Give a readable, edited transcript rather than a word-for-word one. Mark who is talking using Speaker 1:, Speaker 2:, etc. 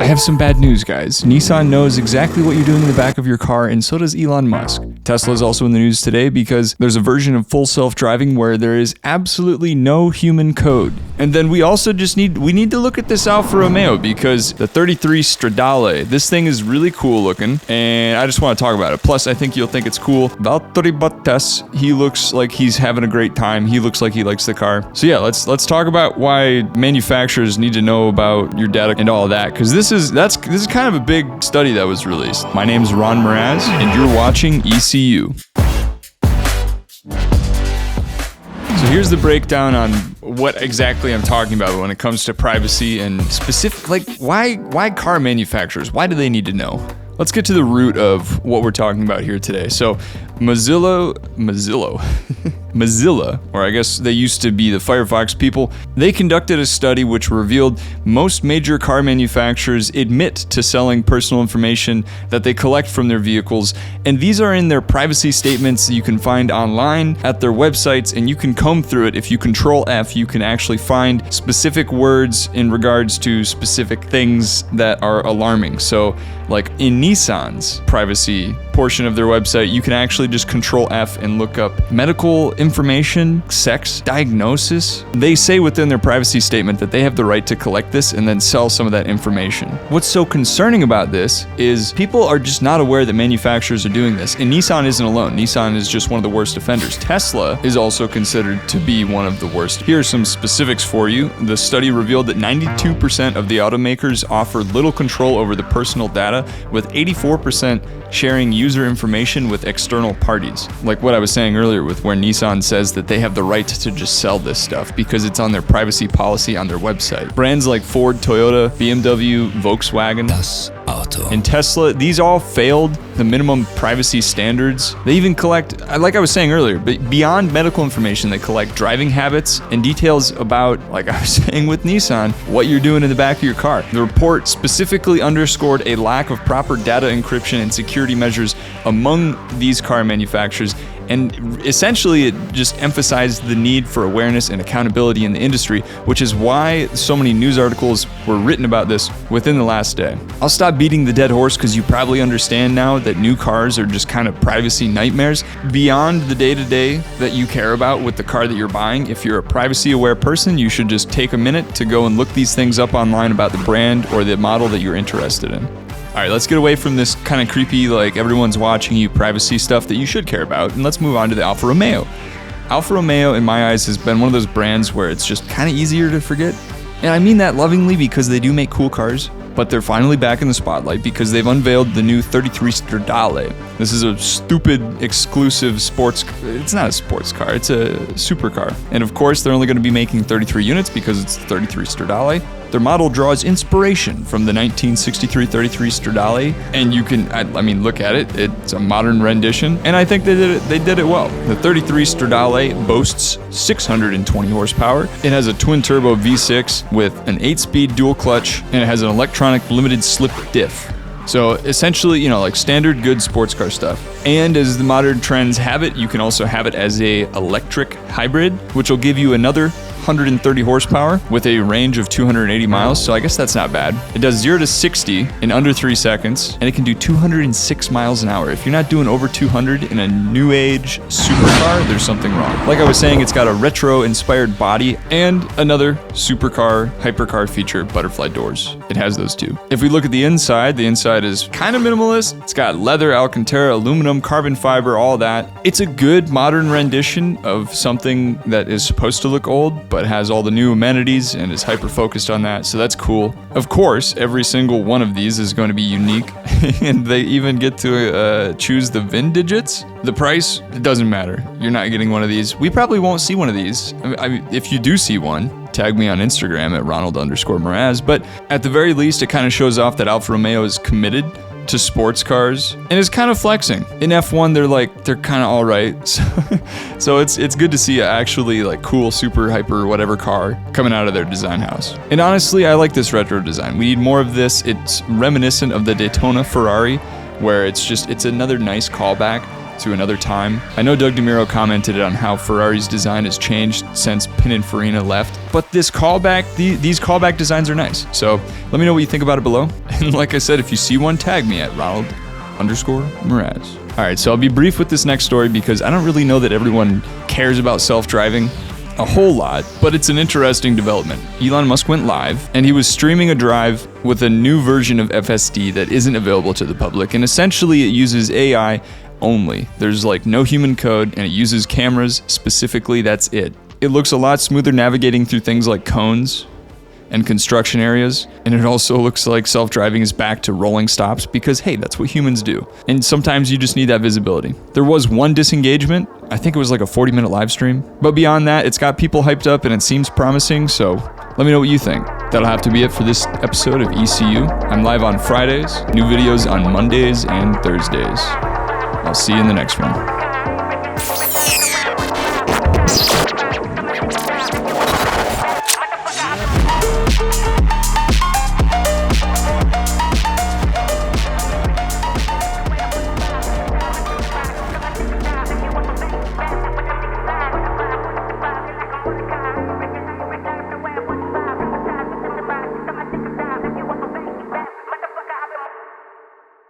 Speaker 1: I have some bad news, guys. Nissan knows exactly what you're doing in the back of your car, and so does Elon Musk. Tesla is also in the news today because there's a version of full self-driving where there is absolutely no human code. And then we also need to look at this Alfa Romeo because the 33 Stradale, this thing is really cool looking, and I just want to talk about it. Plus, I think you'll think it's cool. Valtteri Bottas, he looks like he's having a great time. He looks like he likes the car. So yeah, let's talk about why manufacturers need to know about your data and all of that, because this is kind of a big study that was released. My name's Ron Mraz, and you're watching ECU. So here's the breakdown on what exactly I'm talking about when it comes to privacy and specific, like why car manufacturers, why do they need to know? Let's get to the root of what we're talking about here today. So Mozilla, or I guess they used to be the Firefox people, they conducted a study which revealed most major car manufacturers admit to selling personal information that they collect from their vehicles, and these are in their privacy statements you can find online at their websites, and you can comb through it. If you Control F, you can actually find specific words in regards to specific things that are alarming. So like in Nissan's privacy portion of their website, you can actually just Control F and look up medical information, sex, diagnosis. They say within their privacy statement that they have the right to collect this and then sell some of that information. What's so concerning about this is people are just not aware that manufacturers are doing this. And Nissan isn't alone. Nissan is just one of the worst offenders. Tesla is also considered to be one of the worst. Here are some specifics for you. The study revealed that 92% of the automakers offer little control over the personal data, with 84% sharing user information with external parties. Like what I was saying earlier with where Nissan says that they have the right to just sell this stuff because it's on their privacy policy on their website. Brands like Ford, Toyota, BMW, Volkswagen, and Tesla, these all failed the minimum privacy standards. They even collect, like I was saying earlier, but beyond medical information, they collect driving habits and details about, like I was saying with Nissan, what you're doing in the back of your car. The report specifically underscored a lack of proper data encryption and security measures among these car manufacturers, and essentially it just emphasized the need for awareness and accountability in the industry, which is why so many news articles were written about this within the last day. I'll stop beating the dead horse because you probably understand now that new cars are just kind of privacy nightmares. Beyond the day-to-day that you care about with the car that you're buying, if you're a privacy-aware person, you should just take a minute to go and look these things up online about the brand or the model that you're interested in. All right, let's get away from this kind of creepy, like everyone's watching you privacy stuff that you should care about, and let's move on to the Alfa Romeo. Alfa Romeo, in my eyes, has been one of those brands where it's just kind of easier to forget. And I mean that lovingly because they do make cool cars, but they're finally back in the spotlight because they've unveiled the new 33 Stradale. This is a stupid, exclusive sports... It's not a sports car, it's a supercar. And of course, they're only going to be making 33 units because it's the 33 Stradale. Their model draws inspiration from the 1963 33 Stradale, and you can, I mean, look at it. It's a modern rendition, and I think they did it well. The 33 Stradale boasts 620 horsepower. It has a twin-turbo V6 with an 8-speed dual clutch, and it has an electronic limited slip diff. So essentially, like standard good sports car stuff. And as the modern trends have it, you can also have it as a electric hybrid, which will give you another 130 horsepower with a range of 280 miles, so I guess that's not bad. It does 0 to 60 in under 3 seconds, and it can do 206 miles an hour. If you're not doing over 200 in a new age supercar, there's something wrong. Like I was saying, it's got a retro-inspired body and another supercar, hypercar feature, butterfly doors. It has those too. If we look at the inside is kind of minimalist. It's got leather, Alcantara, aluminum, carbon fiber, all that. It's a good modern rendition of something that is supposed to look old, but has all the new amenities and is hyper-focused on that, so that's cool. Of course, every single one of these is going to be unique, and they even get to choose the VIN digits. The price, it doesn't matter. You're not getting one of these. We probably won't see one of these. I mean, if you do see one, tag me on Instagram at Ronald_Mraz, but at the very least, it kind of shows off that Alfa Romeo is committed to sports cars and is kind of flexing. In F1, they're kind of all right. So it's good to see actually like cool, super hyper whatever car coming out of their design house. And honestly, I like this retro design. We need more of this. It's reminiscent of the Daytona Ferrari, where it's another nice callback to another time. I know Doug DeMuro commented on how Ferrari's design has changed since Pininfarina left, but these callback designs are nice. So let me know what you think about it below. And like I said, if you see one, tag me at Ronald_Mraz. All right, so I'll be brief with this next story because I don't really know that everyone cares about self-driving a whole lot, but it's an interesting development. Elon Musk went live, and he was streaming a drive with a new version of FSD that isn't available to the public, and essentially it uses AI only. There's like no human code, and it uses cameras specifically, that's it. It looks a lot smoother navigating through things like cones and construction areas, and it also looks like self-driving is back to rolling stops because, hey, that's what humans do. And sometimes you just need that visibility. There was one disengagement, I think it was like a 40-minute live stream, but beyond that, it's got people hyped up and it seems promising, so let me know what you think. That'll have to be it for this episode of ECU. I'm live on Fridays, new videos on Mondays and Thursdays. I'll see you in the next one.